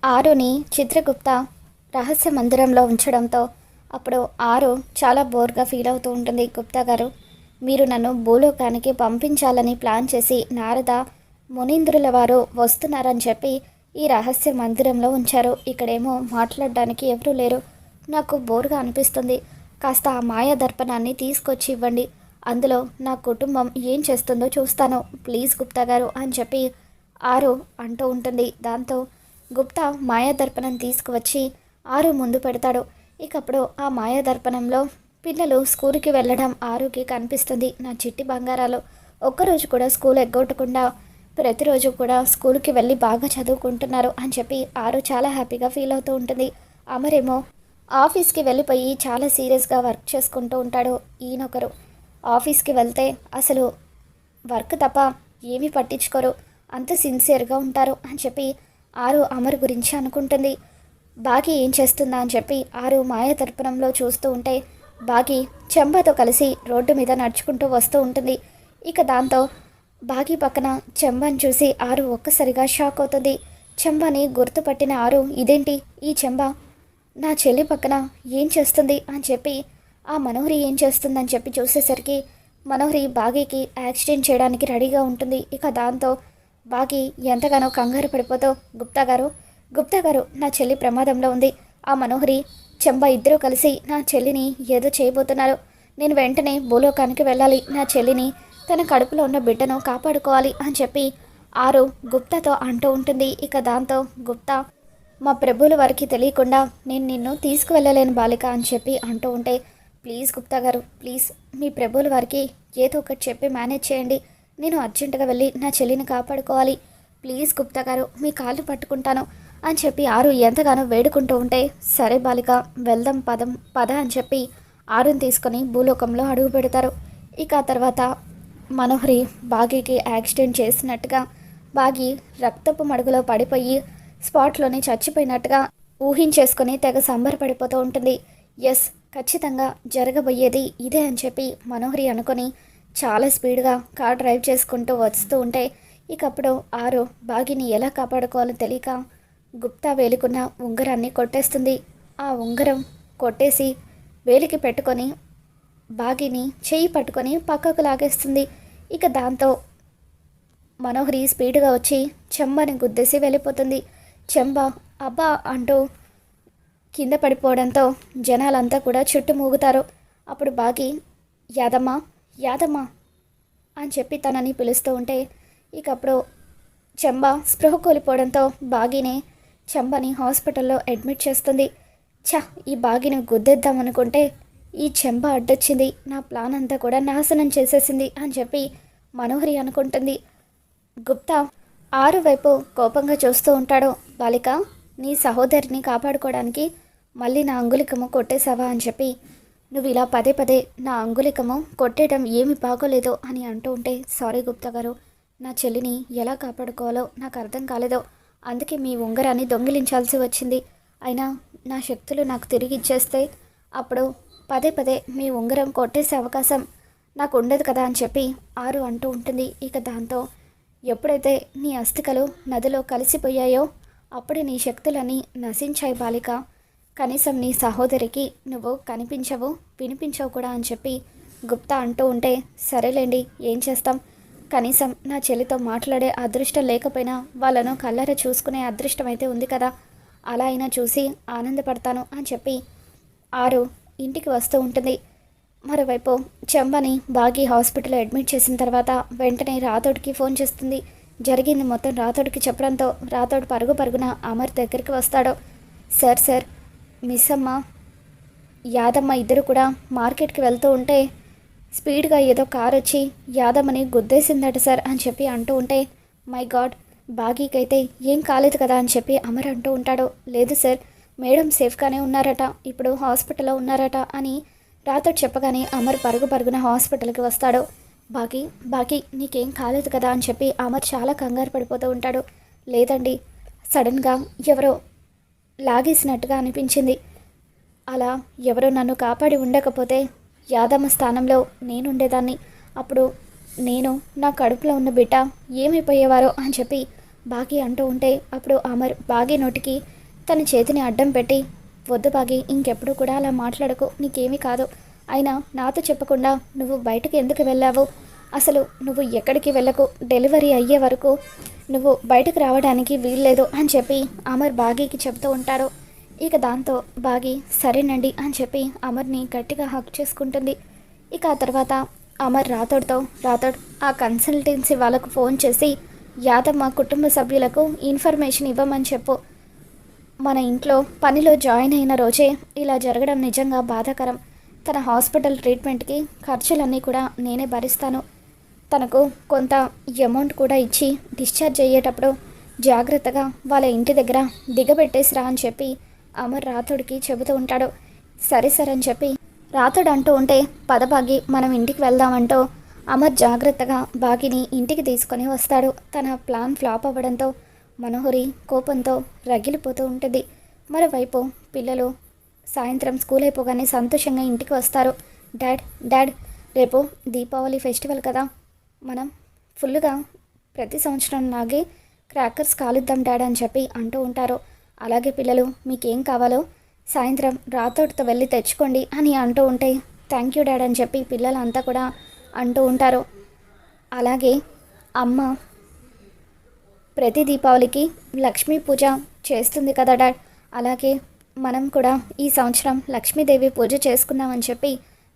ఆరుని చిత్రగుప్త రహస్య మందిరంలో ఉంచడంతో అప్పుడు ఆరు చాలా బోర్గా ఫీల్ అవుతూ ఉంటుంది. గుప్తా గారు, మీరు నన్ను భూలోకానికి పంపించాలని ప్లాన్ చేసి నారద మునీంద్రుల వారు వస్తున్నారని చెప్పి ఈ రహస్య మందిరంలో ఉంచారు. ఇక్కడేమో మాట్లాడడానికి ఎవరూ లేరు. నాకు బోర్గా అనిపిస్తుంది. కాస్త ఆ మాయా దర్పణాన్ని తీసుకొచ్చి ఇవ్వండి. అందులో నా కుటుంబం ఏం చేస్తుందో చూస్తాను ప్లీజ్ గుప్తా గారు అని చెప్పి ఆరు అంటూ ఉంటుంది. దాంతో గుప్తా మాయాదర్పణం తీసుకువచ్చి ఆరు ముందు పెడతాడు. ఇకప్పుడు ఆ మాయాదర్పణంలో పిల్లలు స్కూల్కి వెళ్ళడం ఆరుకి కనిపిస్తుంది. నా చిట్టి బంగారాలు ఒక్కరోజు కూడా స్కూల్ ఎగ్గొట్టకుండా ప్రతిరోజు కూడా స్కూల్కి వెళ్ళి బాగా చదువుకుంటున్నారు అని చెప్పి ఆరు చాలా హ్యాపీగా ఫీల్ అవుతూ ఉంటుంది. అమరేమో ఆఫీస్కి వెళ్ళిపోయి చాలా సీరియస్గా వర్క్ చేసుకుంటూ ఉంటాడు. ఈయనొకరు ఆఫీస్కి వెళ్తే అసలు వర్క్ తప్ప ఏమీ పట్టించుకోరు, అంత సిన్సియర్గా ఉంటారు అని చెప్పి ఆరు అమర్ గురించి అనుకుంటుంది. బాగి ఏం చేస్తుందా అని చెప్పి ఆరు మాయాదర్పణంలో చూస్తూ ఉంటే బాగి చెంబతో కలిసి రోడ్డు మీద నడుచుకుంటూ వస్తూ ఉంటుంది. ఇక దాంతో బాగి పక్కన చెంబని చూసి ఆరు ఒక్కసారిగా షాక్ అవుతుంది. చెంబని గుర్తుపట్టిన ఆరు, ఇదేంటి ఈ చెంబ నా చెల్లి పక్కన ఏం చేస్తుంది అని చెప్పి ఆ మనోహరి ఏం చేస్తుందని చెప్పి చూసేసరికి మనోహరి బాగీకి యాక్సిడెంట్ చేయడానికి రెడీగా ఉంటుంది. ఇక దాంతో బాగి ఎంతగానో కంగారు పడిపోతూ, గుప్తా గారు నా చెల్లి ప్రమాదంలో ఉంది. ఆ మనోహరి చెంబ ఇద్దరూ కలిసి నా చెల్లిని ఏదో చేయబోతున్నారు. నేను వెంటనే భూలోకానికి వెళ్ళాలి. నా చెల్లిని తన కడుపులో ఉన్న బిడ్డను కాపాడుకోవాలి అని చెప్పి ఆరు గుప్తాతో అంటూ ఉంటుంది. ఇక దాంతో గుప్తా, మా ప్రభువుల వారికి తెలియకుండా నేను నిన్ను తీసుకువెళ్ళలేను బాలిక అని చెప్పి అంటూ ఉంటే, ప్లీజ్ గుప్తా గారు ప్లీజ్, మీ ప్రభువుల వారికి ఏదో ఒకటి చెప్పి మేనేజ్ చేయండి. నేను అర్జెంటుగా వెళ్ళి నా చెల్లిని కాపాడుకోవాలి. ప్లీజ్ గుప్తా గారు మీ కాళ్ళు పట్టుకుంటాను అని చెప్పి ఆరు ఎంతగానో వేడుకుంటూ ఉంటే, సరే బాలిక వెళ్దాం పద అని చెప్పి ఆరుని తీసుకొని భూలోకంలో అడుగు పెడతారు. ఇక ఆ తర్వాత మనోహరి బాగీకి యాక్సిడెంట్ చేసినట్టుగా బాగి రక్తపు మడుగులో పడిపోయి స్పాట్లోనే చచ్చిపోయినట్టుగా ఊహించేసుకొని తెగ సంబరపడిపోతూ ఉంటుంది. ఎస్, ఖచ్చితంగా జరగబోయేది ఇదే అని చెప్పి మనోహరి అనుకొని చాలా స్పీడ్గా కార్ డ్రైవ్ చేసుకుంటూ వస్తూ ఉంటే, ఇకప్పుడు ఆరు బాగిని ఎలా కాపాడుకోవాలో తెలియక గుప్తా వేలుకున్న ఉంగరాన్ని కొట్టేస్తుంది. ఆ ఉంగరం కొట్టేసి వేలికి పెట్టుకొని బాగిని చెయ్యి పట్టుకొని పక్కకు లాగేస్తుంది. ఇక దాంతో మనోహరి స్పీడ్గా వచ్చి చెంబని గుద్దేసి వెళ్ళిపోతుంది. చెంబ అబ్బా అంటూ కింద పడిపోవడంతో జనాలంతా కూడా చుట్టూ మూగుతారు. అప్పుడు బాగి యాదమ్మ అని చెప్పి తనని పిలుస్తూ ఉంటే, ఇకప్పుడు చెంబ స్పృహ కోల్పోవడంతో బాగినే చెంబని హాస్పిటల్లో అడ్మిట్ చేస్తుంది. ఈ బాగిని గుద్దేద్దామనుకుంటే ఈ చెంబ అడ్డొచ్చింది, నా ప్లాన్ అంతా కూడా నాశనం చేసేసింది అని చెప్పి మనోహరి అనుకుంటుంది. గుప్తా ఆరు వైపు కోపంగా చూస్తూ ఉంటాడు. బాలిక, నీ సహోదరిని కాపాడుకోవడానికి మళ్ళీ నా అంగుళికము కొట్టేశావా అని చెప్పి, నువ్వు ఇలా పదే నా అంగుళికము కొట్టేయడం ఏమి బాగోలేదో అని అంటూ ఉంటే, సారీ గుప్తా గారు, నా చెల్లిని ఎలా కాపాడుకోవాలో నాకు అర్థం కాలేదో, అందుకే మీ ఉంగరాన్ని దొంగిలించాల్సి వచ్చింది. అయినా నా శక్తులు నాకు తిరిగి ఇచ్చేస్తే అప్పుడు పదే మీ ఉంగరం కొట్టేసే అవకాశం నాకు ఉండదు కదా అని చెప్పి ఆరు అంటూ ఉంటుంది. ఇక దాంతో ఎప్పుడైతే నీ అస్థికలు నదిలో కలిసిపోయాయో అప్పుడే నీ శక్తులని నశించాయి బాలిక. కనీసం నీ సహోదరికి నువ్వు కనిపించవు వినిపించవు కూడా అని చెప్పి గుప్తా అంటూ ఉంటే, సరేలేండి ఏం చేస్తాం, కనీసం నా చెల్లితో మాట్లాడే అదృష్టం లేకపోయినా వాళ్ళను కళ్ళారా చూసుకునే అదృష్టం అయితే ఉంది కదా, అలా అయినా చూసి ఆనందపడతాను అని చెప్పి ఆరు ఇంటికి వస్తూ ఉంటుంది. మరోవైపు చెంబని బాగి హాస్పిటల్లో అడ్మిట్ చేసిన తర్వాత వెంటనే రాథోడ్కి ఫోన్ చేస్తుంది. జరిగింది మొత్తం రాథోడ్కి చెప్పడంతో రాథోడ్ పరుగున అమర్ దగ్గరికి వస్తాడు. సార్ మిస్ అమ్మ యాదమ్మ ఇద్దరు కూడా మార్కెట్కి వెళ్తూ ఉంటే స్పీడ్గా ఏదో కార్ వచ్చి యాదమ్మని గుద్దేసిందట సార్ అని చెప్పి అంటూ ఉంటే, మై గాడ్, బాగీకైతే ఏం కాలేదు కదా అని చెప్పి అమర్ అంటూ ఉంటాడు. లేదు సార్, మేడం సేఫ్గానే ఉన్నారట, ఇప్పుడు హాస్పిటల్లో ఉన్నారట అని రాథోడ్ చెప్పగానే అమర్ పరుగున హాస్పిటల్కి వస్తాడు. బాగి నీకేం కాలేదు కదా అని చెప్పి అమర్ చాలా కంగారు పడిపోతూ ఉంటాడు. లేదండి, సడన్గా ఎవరో లాగేసినట్టుగా అనిపించింది, అలా ఎవరో నన్ను కాపాడి ఉండకపోతే యాదమ్మ స్థానంలో నేనుండేదాన్ని, అప్పుడు నేను నా కడుపులో ఉన్న బిడ్డ ఏమైపోయేవారో అని చెప్పి బాగి అంటూ ఉంటే అప్పుడు అమర్ బాగి నోటికి తన చేతిని అడ్డం పెట్టి, వద్దు బాగి, ఇంకెప్పుడు కూడా అలా మాట్లాడకు, నీకేమీ కాదు. అయినా నాతో చెప్పకుండా నువ్వు బయటకు ఎందుకు వెళ్ళావు? అసలు నువ్వు ఎక్కడికి వెళ్ళకు, డెలివరీ అయ్యే వరకు నువ్వు బయటకు రావడానికి వీల్లేదు అని చెప్పి అమర్ బాగీకి చెప్తూ ఉంటారు. ఇక దాంతో బాగి సరేనండి అని చెప్పి అమర్ని గట్టిగా హక్ చేసుకుంటుంది. ఇక ఆ తర్వాత అమర్ రాథోడ్ ఆ కన్సల్టెన్సీ వాళ్ళకు ఫోన్ చేసి, యాదమ్మ కుటుంబ సభ్యులకు ఇన్ఫర్మేషన్ ఇవ్వమని చెప్పు. మన ఇంట్లో పనిలో జాయిన్ అయిన రోజే ఇలా జరగడం నిజంగా బాధాకరం. తన హాస్పిటల్ ట్రీట్మెంట్కి ఖర్చులన్నీ కూడా నేనే భరిస్తాను. తనకు కొంత అమౌంట్ కూడా ఇచ్చి డిశ్చార్జ్ అయ్యేటప్పుడు జాగ్రత్తగా వాళ్ళ ఇంటి దగ్గర దిగబెట్టేసిరా అని చెప్పి అమర్ రాథోడ్కి చెబుతూ ఉంటాడు. సరే సరే అని చెప్పి రాథోడ్ అంటూ ఉంటే, పద బాగి మనం ఇంటికి వెళ్దామంటూ అమర్ జాగ్రత్తగా బాగిని ఇంటికి తీసుకొని వస్తాడు. తన ప్లాన్ ఫ్లాప్ అవ్వడంతో మనోహరి కోపంతో రగిలిపోతూ ఉంటుంది. మరోవైపు పిల్లలు సాయంత్రం స్కూల్ అయిపోగానే సంతోషంగా ఇంటికి వస్తారు. డాడ్ రేపు దీపావళి ఫెస్టివల్ కదా, మనం ఫుల్గా ప్రతి సంవత్సరం లాగే క్రాకర్స్ కాలుద్దాం డాడ్ అని చెప్పి అంటూ ఉంటారు. అలాగే పిల్లలు, మీకేం కావాలో సాయంత్రం రాథోడ్తో వెళ్ళి తెచ్చుకోండి అని అంటూ ఉంటే, థ్యాంక్ యూ డాడ్ అని చెప్పి పిల్లలంతా కూడా అంటూ ఉంటారు. అలాగే అమ్మ ప్రతి దీపావళికి లక్ష్మీ పూజ చేస్తుంది కదా డాడ్, అలాగే మనం కూడా ఈ సంవత్సరం లక్ష్మీదేవి పూజ చేసుకుందామని చెప్పి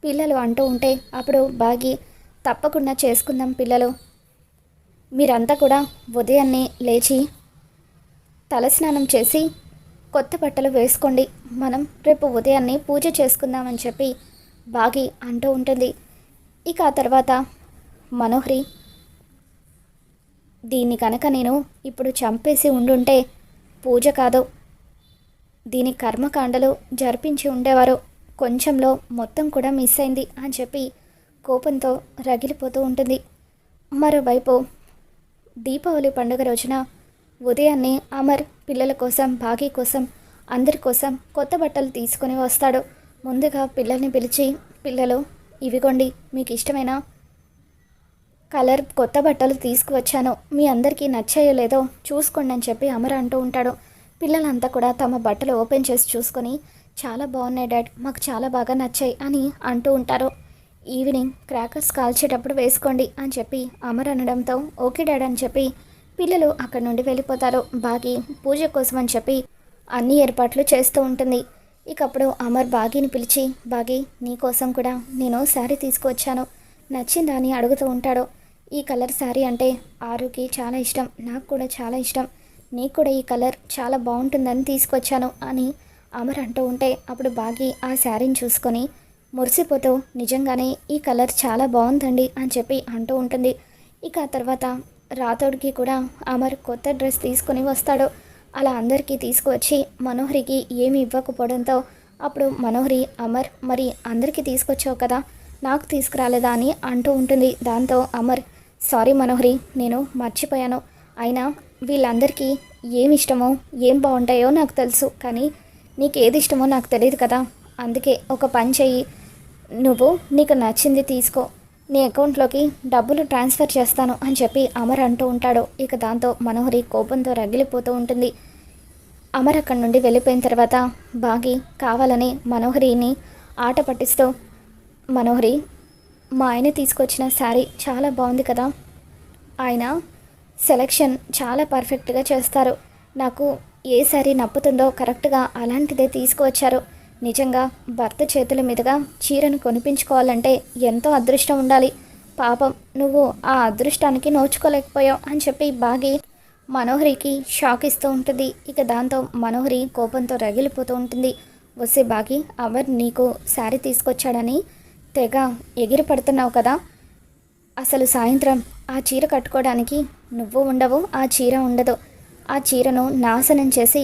పిల్లలు అంటూ ఉంటే అప్పుడు బాగి, తప్పకుండా చేసుకుందాం పిల్లలు, మీరంతా కూడా ఉదయాన్నే లేచి తలస్నానం చేసి కొత్త బట్టలు వేసుకోండి, మనం రేపు ఉదయాన్నే పూజ చేసుకుందామని చెప్పి బాగి అంటూ ఉంటుంది. ఇక ఆ తర్వాత మనోహరి, దీన్ని కనుక నేను ఇప్పుడు చంపేసి ఉండుంటే పూజ కాదు, దీని కర్మకాండలు జరిపించి ఉండేవారు, కొంచెంలో మొత్తం కూడా మిస్ అయింది అని చెప్పి కోపంతో రగిలిపోతూ ఉంటుంది. మరోవైపు దీపావళి పండుగ రోజున ఉదయాన్నే అమర్ పిల్లల కోసం, బాగి కోసం, అందరి కోసం కొత్త బట్టలు తీసుకొని వస్తాడు. ముందుగా పిల్లల్ని పిలిచి, పిల్లలు ఇవిగోండి, మీకు ఇష్టమైన కలర్ కొత్త బట్టలు తీసుకువచ్చాను, మీ అందరికీ నచ్చాయో లేదో చూసుకోండి అని చెప్పి అమర్ అంటూ ఉంటాడు. పిల్లలంతా కూడా తమ బట్టలు ఓపెన్ చేసి చూసుకొని, చాలా బాగున్నాయి డాడ్, మాకు చాలా బాగా నచ్చాయి అని అంటూ ఉంటారు. ఈవినింగ్ క్రాకర్స్ కాల్చేటప్పుడు వేసుకోండి అని చెప్పి అమర్ అనడంతో ఓకే డాడ్ అని చెప్పి పిల్లలు అక్కడి నుండి వెళ్ళిపోతారు. బాగి పూజ కోసం అని చెప్పి అన్ని ఏర్పాట్లు చేస్తూ ఉంటుంది. ఇకప్పుడు అమర్ బాగిని పిలిచి, బాగి నీకోసం కూడా నేను శారీ తీసుకువచ్చాను, నచ్చిందా అని అడుగుతూ ఉంటాడు. ఈ కలర్ శారీ అంటే ఆరుకి చాలా ఇష్టం, నాకు కూడా చాలా ఇష్టం, నీకు కూడా ఈ కలర్ చాలా బాగుంటుందని తీసుకొచ్చాను అని అమర్ అంటూ ఉంటే అప్పుడు బాగి ఆ శారీని చూసుకొని మురిసిపోతూ, నిజంగానే ఈ కలర్ చాలా బాగుందండి అని చెప్పి అంటూ ఉంటుంది. ఇక ఆ తర్వాత రాథోడ్కి కూడా అమర్ కొత్త డ్రెస్ తీసుకొని వస్తాడు. అలా అందరికీ తీసుకువచ్చి మనోహరికి ఏమి ఇవ్వకపోవడంతో అప్పుడు మనోహరి, అమర్ మరి అందరికీ తీసుకొచ్చావు కదా, నాకు తీసుకురాలేదా అని అంటూ ఉంటుంది. దాంతో అమర్, సారీ మనోహరి, నేను మర్చిపోయాను, అయినా వీళ్ళందరికీ ఏమి ఇష్టమో ఏం బాగుంటాయో నాకు తెలుసు, కానీ నీకు ఏది ఇష్టమో నాకు తెలియదు కదా, అందుకే ఒక పని చెయ్యి, నువ్వు నీకు నచ్చింది తీసుకో, నీ అకౌంట్లోకి డబ్బులు ట్రాన్స్ఫర్ చేస్తాను అని చెప్పి అమర్ అంటూ ఉంటాడు. ఇక దాంతో మనోహరి కోపంతో రగిలిపోతూ ఉంటుంది. అమర్ అక్కడి నుండి వెళ్ళిపోయిన తర్వాత బాగి కావాలని మనోహరిని ఆట పట్టిస్తూ, మనోహరి, మా ఆయన తీసుకొచ్చిన శారీ చాలా బాగుంది కదా, ఆయన సెలెక్షన్ చాలా పర్ఫెక్ట్గా చేస్తారు, నాకు ఏ శారీ నప్పుతుందో కరెక్ట్గా అలాంటిదే తీసుకువచ్చారు, నిజంగా భర్త చేతుల మీదుగా చీరను కొనిపించుకోవాలంటే ఎంతో అదృష్టం ఉండాలి, పాపం నువ్వు ఆ అదృష్టానికి నోచుకోలేకపోయావు అని చెప్పి బాగి మనోహరికి షాక్ ఇస్తూ ఉంటుంది. ఇక దాంతో మనోహరి కోపంతో రగిలిపోతూ ఉంటుంది. వస్తే బాగి, అమర్ నీకు శారీ తీసుకొచ్చాడని తెగ ఎగిరి పడుతున్నావు కదా, అసలు సాయంత్రం ఆ చీర కట్టుకోవడానికి నువ్వు ఉండవు, ఆ చీర ఉండదు, ఆ చీరను నాశనం చేసి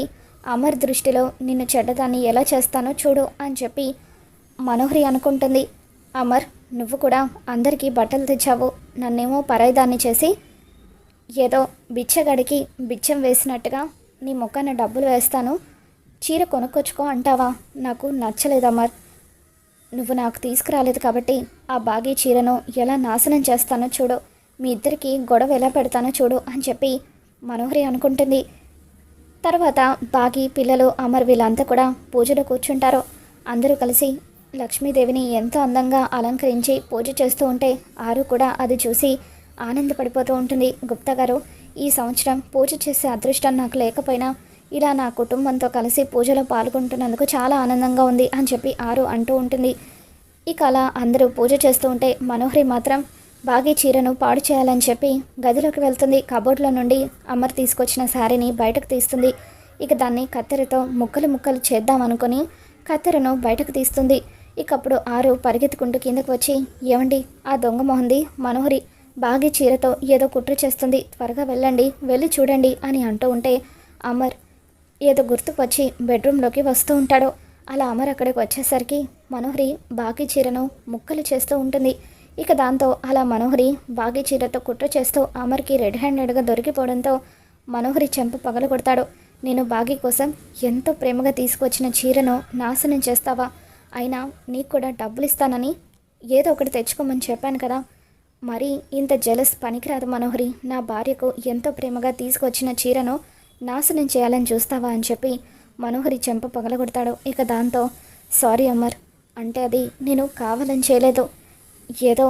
అమర్ దృష్టిలో నిన్ను చెడ్డదాన్ని ఎలా చేస్తానో చూడు అని చెప్పి మనోహరి అనుకుంటుంది. అమర్, నువ్వు కూడా అందరికీ బట్టలు తెచ్చావు, నన్నేమో పరాయిదాన్ని చేసి ఏదో బిచ్చగడికి బిచ్చం వేసినట్టుగా నీ ముఖాన డబ్బులు వేస్తాను, చీర కొనుక్కొచ్చుకో అంటావా, నాకు నచ్చలేదు అమర్, నువ్వు నాకు తీసుకురాలేదు కాబట్టి ఆ బాగీ చీరను ఎలా నాశనం చేస్తానో చూడు, మీ ఇద్దరికి గొడవ ఎలా పెడతానో చూడు అని చెప్పి మనోహరి అనుకుంటుంది. తర్వాత బాగి పిల్లలు అమర్ వీళ్ళంతా కూడా పూజలో కూర్చుంటారు. అందరూ కలిసి లక్ష్మీదేవిని ఎంతో అందంగా అలంకరించి పూజ చేస్తూ ఉంటే ఆరు కూడా అది చూసి ఆనందపడిపోతూ ఉంటుంది. గుప్తా గారు, ఈ సంవత్సరం పూజ చేసే అదృష్టం నాకు లేకపోయినా ఇలా నా కుటుంబంతో కలిసి పూజలో పాల్గొంటున్నందుకు చాలా ఆనందంగా ఉంది అని చెప్పి ఆరు అంటూ ఉంటుంది. ఇక అలా అందరూ పూజ చేస్తూ ఉంటే మనోహరి మాత్రం బాగి చీరను పాడు చేయాలని చెప్పి గదిలోకి వెళ్తుంది. కబోర్డ్లో నుండి అమర్ తీసుకొచ్చిన శారీని బయటకు తీస్తుంది. ఇక దాన్ని కత్తెరతో ముక్కలు ముక్కలు చేద్దాం అనుకుని కత్తెరను బయటకు తీస్తుంది. ఇక అప్పుడు ఆరు పరిగెత్తుకుంటూ కిందకు వచ్చి, ఏమండి, ఆ దొంగ మొహంది మనోహరి బాగి చీరతో ఏదో కుట్ర చేస్తుంది, త్వరగా వెళ్ళండి, వెళ్ళి చూడండి అని అంటూ ఉంటే అమర్ ఏదో గుర్తుకు వచ్చి బెడ్రూమ్లోకి వస్తూ ఉంటాడు. అలా అమర్ అక్కడికి వచ్చేసరికి మనోహరి బాగి చీరను ముక్కలు చేస్తూ ఉంటుంది. ఇక దాంతో అలా మనోహరి బాగి చీరతో కుట్ర చేస్తూ అమర్కి రెడ్ హ్యాండెడ్గా దొరికిపోవడంతో మనోహరి చెంప పగలగొడతాడు. నేను బాగి కోసం ఎంతో ప్రేమగా తీసుకొచ్చిన చీరను నాశనం చేస్తావా? అయినా నీకు కూడా డబ్బులు ఇస్తానని ఏదో ఒకటి తెచ్చుకోమని చెప్పాను కదా. మరి ఇంత జలస్ పనికిరాదు మనోహరి. నా భార్యకు ఎంతో ప్రేమగా తీసుకొచ్చిన చీరను నాశనం చేయాలని చూస్తావా అని చెప్పి మనోహరి చెంప పగలగొడతాడు. ఇక దాంతో సారీ అమర్, అంటే అది నేను కావాలని చేయలేదు, ఏదో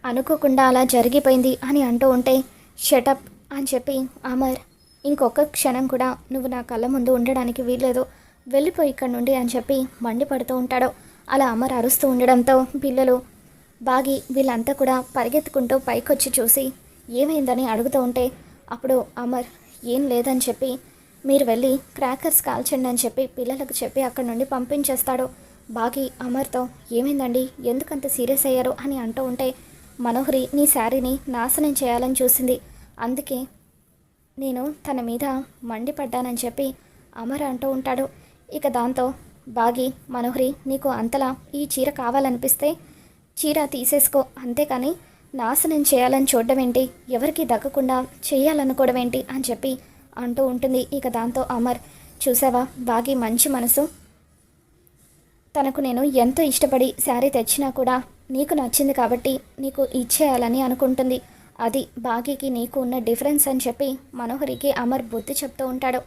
అనుకోకుండా అలా జరిగిపోయింది అని అంటూ ఉంటే షటప్ అని చెప్పి అమర్, ఇంకొక క్షణం కూడా నువ్వు నా కళ్ళ ముందు ఉండడానికి వీల్లేదు, వెళ్ళిపోయి ఇక్కడ నుండి అని చెప్పి మండిపడుతూ ఉంటాడు. అలా అమర్ అరుస్తూ ఉండడంతో పిల్లలు బాగి వీళ్ళంతా కూడా పరిగెత్తుకుంటూ పైకొచ్చి చూసి ఏమైందని అడుగుతూ ఉంటే అప్పుడు అమర్ ఏం లేదని చెప్పి మీరు వెళ్ళి క్రాకర్స్ కాల్చండి అని చెప్పి పిల్లలకు చెప్పి అక్కడి నుండి పంపించేస్తాడు. బాగి అమర్తో ఏమైందండి, ఎందుకంత సీరియస్ అయ్యారు అని అంటూ ఉంటే మనోహరి నీ శారీని నాశనం చేయాలని చూసింది, అందుకే నేను తన మీద మండిపడ్డానని చెప్పి అమర్ అంటూ ఉంటాడు. ఇక దాంతో బాగి మనోహరి నీకు అంతలా ఈ చీర కావాలనిపిస్తే చీర తీసేసుకో, అంతేకాని నాశనం చేయాలని చూడడం ఏంటి, ఎవరికి దక్కకుండా చేయాలనుకోవడం ఏంటి అని చెప్పి అంటూ ఉంటుంది. ఇక దాంతో అమర్, చూసావా బాగి మంచి మనసు, తనకు నేను ఎంతో ఇష్టపడి శారీ తెచ్చినా కూడా నీకు నచ్చింది కాబట్టి నీకు ఇచ్చేయాలని అనుకుంటుంది, అది బాగీకి నీకు ఉన్న డిఫరెన్స్ అని చెప్పి మనోహరికి అమర్ బుద్ధి చెప్తూ ఉంటాడు.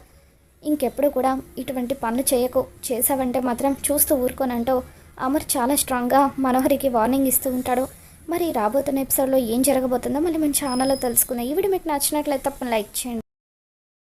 ఇంకెప్పుడు కూడా ఇటువంటి పనులు చేయకు, చేసావంటే మాత్రం చూస్తూ ఊరుకోనంటూ అమర్ చాలా స్ట్రాంగ్గా మనోహరికి వార్నింగ్ ఇస్తూ ఉంటాడు. మరి రాబోతున్న ఎపిసోడ్లో ఏం జరగబోతుందో మళ్ళీ మన ఛానల్లో తెలుసుకుందాం. ఈ వీడియో మీకు నచ్చినట్లయితే తప్పని లైక్ చేయండి.